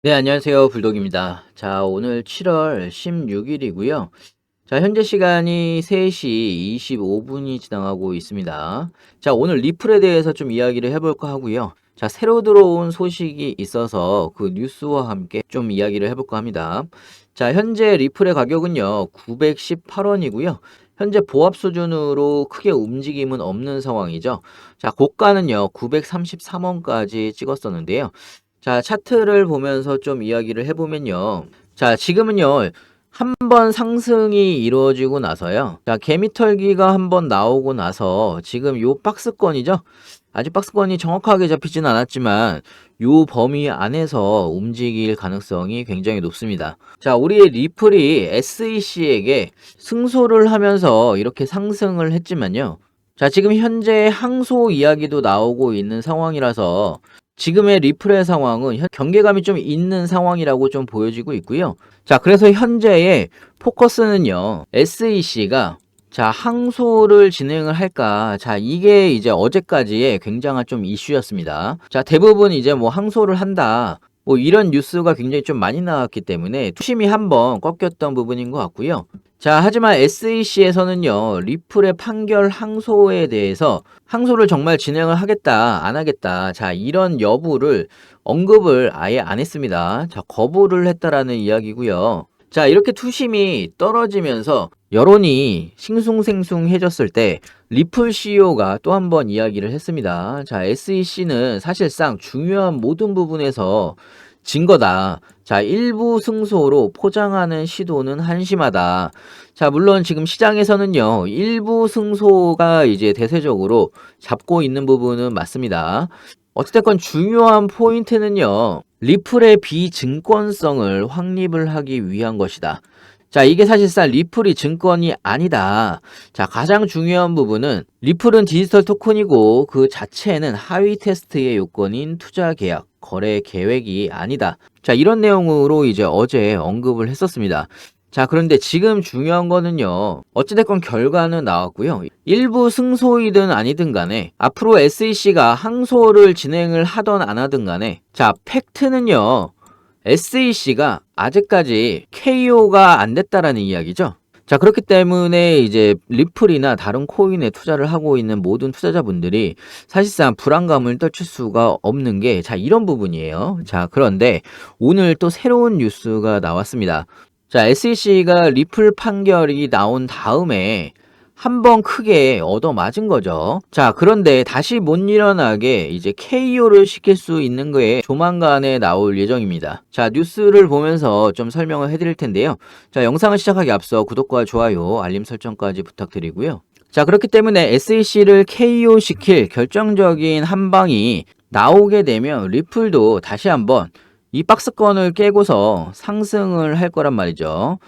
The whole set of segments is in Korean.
네, 안녕하세요. 불독입니다. 자, 오늘 7월 16일이고요. 자, 현재 시간이 3시 25분이 지나가고 있습니다. 자, 오늘 리플에 대해서 좀 이야기를 해볼까 하고요. 자, 새로 들어온 소식이 있어서 그 뉴스와 함께 좀 이야기를 해볼까 합니다. 자, 현재 리플의 가격은요, 918원이고요. 현재 보합 수준으로 크게 움직임은 없는 상황이죠. 자, 고가는요, 933원까지 찍었었는데요. 자, 차트를 보면서 좀 이야기를 해보면요. 자, 지금은요, 한 번 상승이 이루어지고 나서요. 자, 개미털기가 한 번 나오고 나서 지금 요 박스권이죠? 아직 박스권이 정확하게 잡히진 않았지만 요 범위 안에서 움직일 가능성이 굉장히 높습니다. 자, 우리의 리플이 SEC에게 승소를 하면서 이렇게 상승을 했지만요. 자, 지금 현재 항소 이야기도 나오고 있는 상황이라서 지금의 리플의 상황은 경계감이 좀 있는 상황이라고 좀 보여지고 있고요. 자, 그래서 현재의 포커스는요, SEC가 자, 항소를 진행을 할까? 자, 이게 이제 어제까지의 굉장한 좀 이슈였습니다. 자, 대부분 이제 뭐 항소를 한다. 뭐 이런 뉴스가 굉장히 좀 많이 나왔기 때문에 투심이 한번 꺾였던 부분인 것 같고요. 자, 하지만 SEC에서는요, 리플의 판결 항소에 대해서 항소를 정말 진행을 하겠다, 안 하겠다. 자, 이런 여부를 언급을 아예 안 했습니다. 자, 거부를 했다라는 이야기고요. 자, 이렇게 투심이 떨어지면서 여론이 싱숭생숭해졌을 때 리플 CEO가 또 한 번 이야기를 했습니다. 자, SEC는 사실상 중요한 모든 부분에서 진 거다. 자, 일부 승소로 포장하는 시도는 한심하다. 자, 물론 지금 시장에서는요, 일부 승소가 이제 대세적으로 잡고 있는 부분은 맞습니다. 어찌됐건 중요한 포인트는요, 리플의 비증권성을 확립을 하기 위한 것이다. 자, 이게 사실상 리플이 증권이 아니다. 자, 가장 중요한 부분은 리플은 디지털 토큰이고 그 자체는 하위 테스트의 요건인 투자 계약, 거래 계획이 아니다. 자, 이런 내용으로 이제 어제 언급을 했었습니다. 자, 그런데 지금 중요한 거는요. 어찌됐건 결과는 나왔고요. 일부 승소이든 아니든 간에 앞으로 SEC가 항소를 진행을 하던 안 하든 간에 자, 팩트는요. SEC가 아직까지 KO가 안 됐다라는 이야기죠. 자, 그렇기 때문에 이제 리플이나 다른 코인에 투자를 하고 있는 모든 투자자분들이 사실상 불안감을 떨칠 수가 없는 게 자, 이런 부분이에요. 자, 그런데 오늘 또 새로운 뉴스가 나왔습니다. 자, SEC가 리플 판결이 나온 다음에 한번 크게 얻어맞은 거죠. 자, 그런데 다시 못 일어나게 이제 KO를 시킬 수 있는 거에 조만간에 나올 예정입니다. 자, 뉴스를 보면서 좀 설명을 해드릴 텐데요. 자, 영상을 시작하기 앞서 구독과 좋아요, 알림 설정까지 부탁드리고요. 자, 그렇기 때문에 SEC를 KO 시킬 결정적인 한 방이 나오게 되면 리플도 다시 한번 이 박스권을 깨고서 상승을 할 거란 말이죠.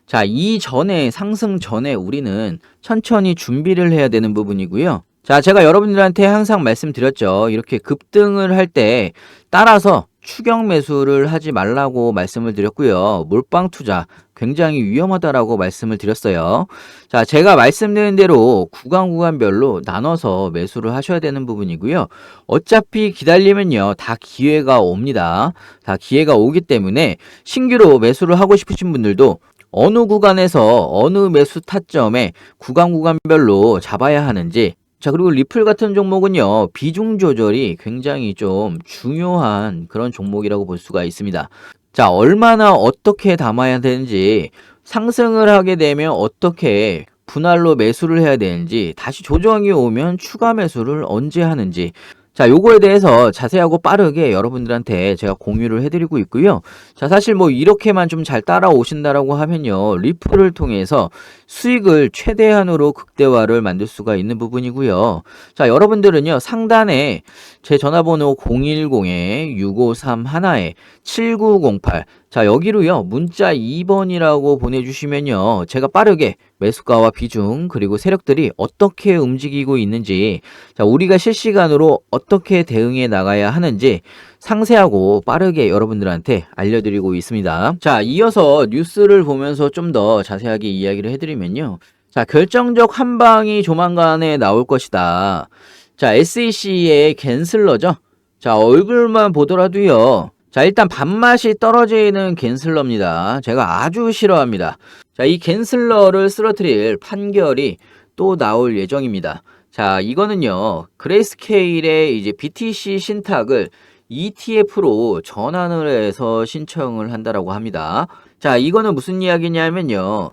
자, 이전에 상승 전에 우리는 천천히 준비를 해야 되는 부분이고요. 자, 제가 여러분들한테 항상 말씀드렸죠. 이렇게 급등을 할 때 따라서 추격 매수를 하지 말라고 말씀을 드렸고요. 몰빵 투자 굉장히 위험하다라고 말씀을 드렸어요. 자, 제가 말씀드린 대로 구간별로 나눠서 매수를 하셔야 되는 부분이고요. 어차피 기다리면요, 다 기회가 옵니다. 다 기회가 오기 때문에 신규로 매수를 하고 싶으신 분들도 어느 구간에서 어느 매수 타점에 구간별로 잡아야 하는지. 자, 그리고 리플 같은 종목은요, 비중 조절이 굉장히 좀 중요한 그런 종목이라고 볼 수가 있습니다. 자, 얼마나 어떻게 담아야 되는지, 상승을 하게 되면 어떻게 분할로 매수를 해야 되는지, 다시 조정이 오면 추가 매수를 언제 하는지, 자, 요거에 대해서 자세하고 빠르게 여러분들한테 제가 공유를 해드리고 있고요. 자, 사실 뭐 이렇게만 좀 잘 따라오신다라고 하면요, 리플을 통해서 수익을 최대한으로 극대화를 만들 수가 있는 부분이고요. 자, 여러분들은요, 상단에 제 전화번호 010-6531-7908 자, 여기로요, 문자 2번이라고 보내주시면요, 제가 빠르게 매수가와 비중 그리고 세력들이 어떻게 움직이고 있는지, 자, 우리가 실시간으로 어떻게 대응해 나가야 하는지 상세하고 빠르게 여러분들한테 알려드리고 있습니다. 자, 이어서 뉴스를 보면서 좀 더 자세하게 이야기를 해드리면요. 자, 결정적 한 방이 조만간에 나올 것이다. 자, SEC의 갠슬러죠. 자, 얼굴만 보더라도요, 자, 일단 밥맛이 떨어지는 갠슬러입니다. 제가 아주 싫어합니다. 자, 이 갠슬러를 쓰러뜨릴 판결이 또 나올 예정입니다. 자, 이거는요, 그레이스케일의 이제 BTC 신탁을 ETF로 전환을 해서 신청을 한다라고 합니다. 자, 이거는 무슨 이야기냐면요.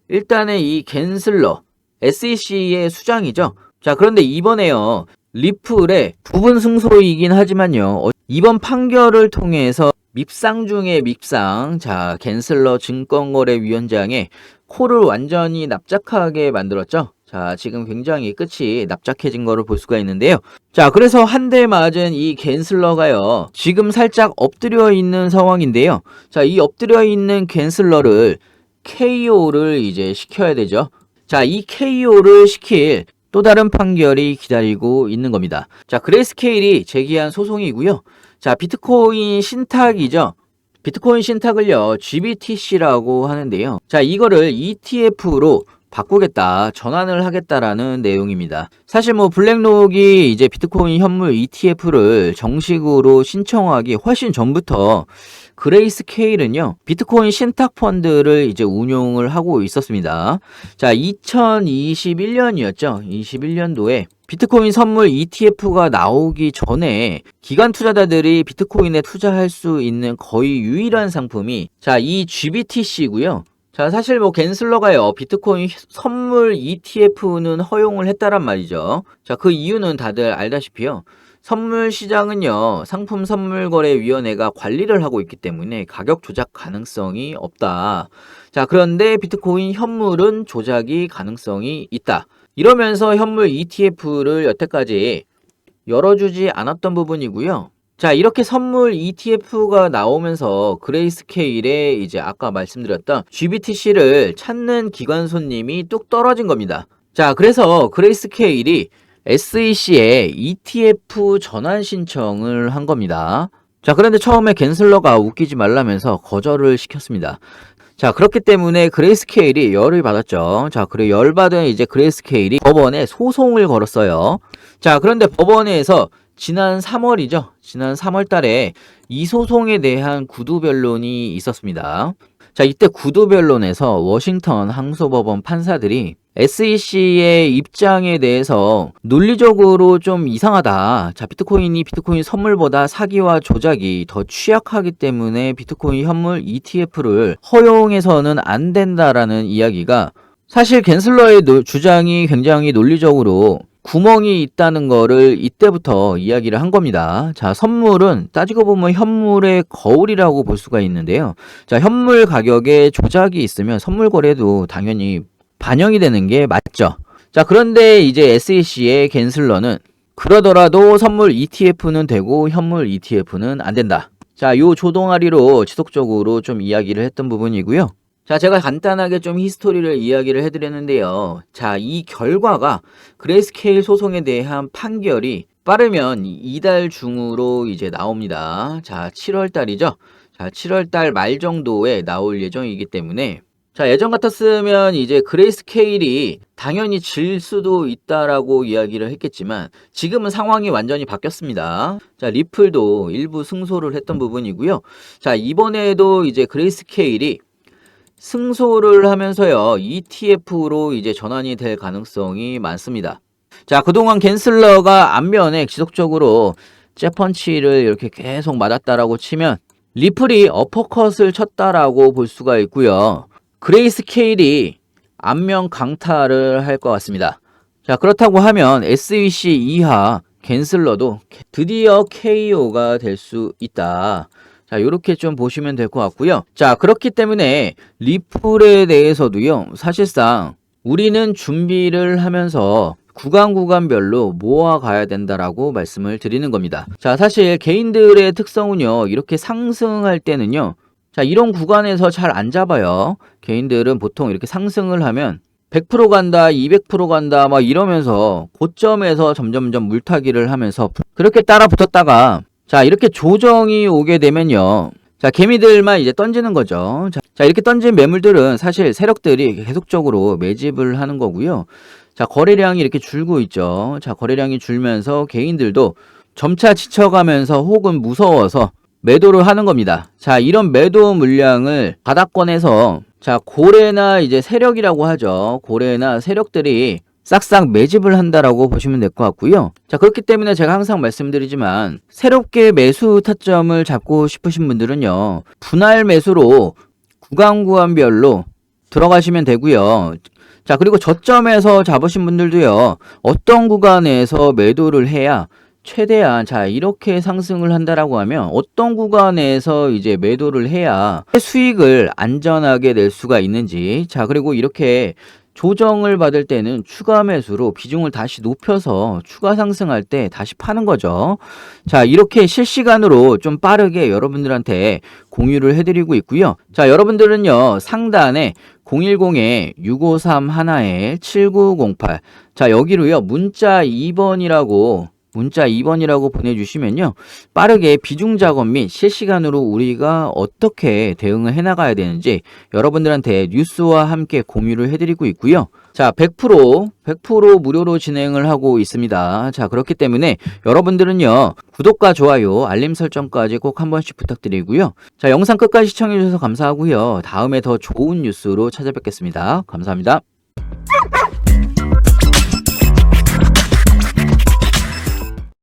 일단은 이 갠슬러, SEC의 수장이죠. 자, 그런데 이번에요, 리플의 부분 승소이긴 하지만요, 이번 판결을 통해서 밉상 중에 밉상, 자, 갠슬러 증권거래위원장의 코를 완전히 납작하게 만들었죠. 자, 지금 굉장히 끝이 납작해진 거를 볼 수가 있는데요. 자, 그래서 한 대 맞은 이 갠슬러가요, 지금 살짝 엎드려 있는 상황인데요. 자, 이 엎드려 있는 갠슬러를 KO를 이제 시켜야 되죠. 자, 이 KO를 시킬 또 다른 판결이 기다리고 있는 겁니다. 자, 그레이스케일이 제기한 소송이고요. 자, 비트코인 신탁이죠. 비트코인 신탁을요, GBTC라고 하는데요. 자, 이거를 ETF로 바꾸겠다, 전환을 하겠다라는 내용입니다. 사실 뭐 블랙록이 이제 비트코인 현물 ETF를 정식으로 신청하기 훨씬 전부터 그레이스케일은요, 비트코인 신탁 펀드를 이제 운용을 하고 있었습니다. 자, 2021년이었죠. 21년도에 비트코인 선물 ETF가 나오기 전에 기관 투자자들이 비트코인에 투자할 수 있는 거의 유일한 상품이, 자, 이 GBTC고요. 자, 사실 뭐 갠슬러가요, 비트코인 선물 ETF는 허용을 했다란 말이죠. 자, 그 이유는 다들 알다시피요, 선물 시장은요, 상품선물거래위원회가 관리를 하고 있기 때문에 가격 조작 가능성이 없다. 자, 그런데 비트코인 현물은 조작이 가능성이 있다. 이러면서 현물 ETF를 여태까지 열어주지 않았던 부분이고요. 자, 이렇게 선물 ETF가 나오면서 그레이스케일의 이제 아까 말씀드렸던 GBTC를 찾는 기관 손님이 뚝 떨어진 겁니다. 자, 그래서 그레이스케일이 SEC에 ETF 전환 신청을 한 겁니다. 자, 그런데 처음에 갠슬러가 웃기지 말라면서 거절을 시켰습니다. 자, 그렇기 때문에 그레이스케일이 열을 받았죠. 자, 그리고 열받은 이제 그레이스케일이 법원에 소송을 걸었어요. 자, 그런데 법원에서 지난 3월이죠. 지난 3월 달에 이 소송에 대한 구두변론이 있었습니다. 자, 이때 구두변론에서 워싱턴 항소법원 판사들이 SEC의 입장에 대해서 논리적으로 좀 이상하다. 자, 비트코인이 비트코인 선물보다 사기와 조작이 더 취약하기 때문에 비트코인 현물 ETF를 허용해서는 안 된다라는 이야기가, 사실 갠슬러의 주장이 굉장히 논리적으로 구멍이 있다는 거를 이때부터 이야기를 한 겁니다. 자, 선물은 따지고 보면 현물의 거울이라고 볼 수가 있는데요. 자, 현물 가격에 조작이 있으면 선물 거래도 당연히 반영이 되는 게 맞죠. 자, 그런데 이제 SEC의 갠슬러는 그러더라도 선물 ETF는 되고 현물 ETF는 안 된다. 자, 요 조동아리로 지속적으로 좀 이야기를 했던 부분이고요. 자, 제가 간단하게 좀 히스토리를 이야기를 해드렸는데요. 자, 이 결과가 그레이스케일 소송에 대한 판결이 빠르면 이달 중으로 이제 나옵니다. 자, 7월 달이죠. 자, 7월 달 말 정도에 나올 예정이기 때문에, 자, 예전 같았으면 이제 그레이스케일이 당연히 질 수도 있다라고 이야기를 했겠지만 지금은 상황이 완전히 바뀌었습니다. 자, 리플도 일부 승소를 했던 부분이고요. 자, 이번에도 이제 그레이스케일이 승소를 하면서요, ETF로 이제 전환이 될 가능성이 많습니다. 자, 그동안 갠슬러가 앞면에 지속적으로 잽펀치를 이렇게 계속 맞았다라고 치면 리플이 어퍼컷을 쳤다라고 볼 수가 있고요. 그레이스케일이 앞면 강타를 할 것 같습니다. 자, 그렇다고 하면 SEC 이하 갠슬러도 드디어 KO가 될 수 있다. 자, 요렇게 좀 보시면 될 것 같고요. 자, 그렇기 때문에 리플에 대해서도요, 사실상 우리는 준비를 하면서 구간별로 모아가야 된다라고 말씀을 드리는 겁니다. 자, 사실 개인들의 특성은요, 이렇게 상승할 때는요, 자, 이런 구간에서 잘 안 잡아요. 개인들은 보통 이렇게 상승을 하면 100% 간다, 200% 간다, 막 이러면서 고점에서 점점점 물타기를 하면서 그렇게 따라 붙었다가, 자, 이렇게 조정이 오게 되면요, 자, 개미들만 이제 던지는 거죠. 자, 이렇게 던진 매물들은 사실 세력들이 계속적으로 매집을 하는 거고요. 자, 거래량이 이렇게 줄고 있죠. 자, 거래량이 줄면서 개인들도 점차 지쳐가면서 혹은 무서워서 매도를 하는 겁니다. 자, 이런 매도 물량을 바닥권에서 자, 고래나 이제 세력이라고 하죠. 고래나 세력들이 싹싹 매집을 한다라고 보시면 될 것 같고요. 자, 그렇기 때문에 제가 항상 말씀드리지만 새롭게 매수 타점을 잡고 싶으신 분들은요. 분할 매수로 구간별로 들어가시면 되고요. 자, 그리고 저점에서 잡으신 분들도요. 어떤 구간에서 매도를 해야 최대한 자 이렇게 상승을 한다라고 하면 어떤 구간에서 이제 매도를 해야 수익을 안전하게 낼 수가 있는지 자 그리고 이렇게 조정을 받을 때는 추가 매수로 비중을 다시 높여서 추가 상승할 때 다시 파는 거죠. 자, 이렇게 실시간으로 좀 빠르게 여러분들한테 공유를 해드리고 있고요. 자, 여러분들은요, 상단에 010-6531-7908. 자, 여기로요, 문자 2번이라고 보내주시면요. 빠르게 비중 작업 및 실시간으로 우리가 어떻게 대응을 해나가야 되는지 여러분들한테 뉴스와 함께 공유를 해드리고 있고요. 자, 100% 무료로 진행을 하고 있습니다. 자, 그렇기 때문에 여러분들은요. 구독과 좋아요, 알림 설정까지 꼭 한 번씩 부탁드리고요. 자, 영상 끝까지 시청해주셔서 감사하고요. 다음에 더 좋은 뉴스로 찾아뵙겠습니다. 감사합니다.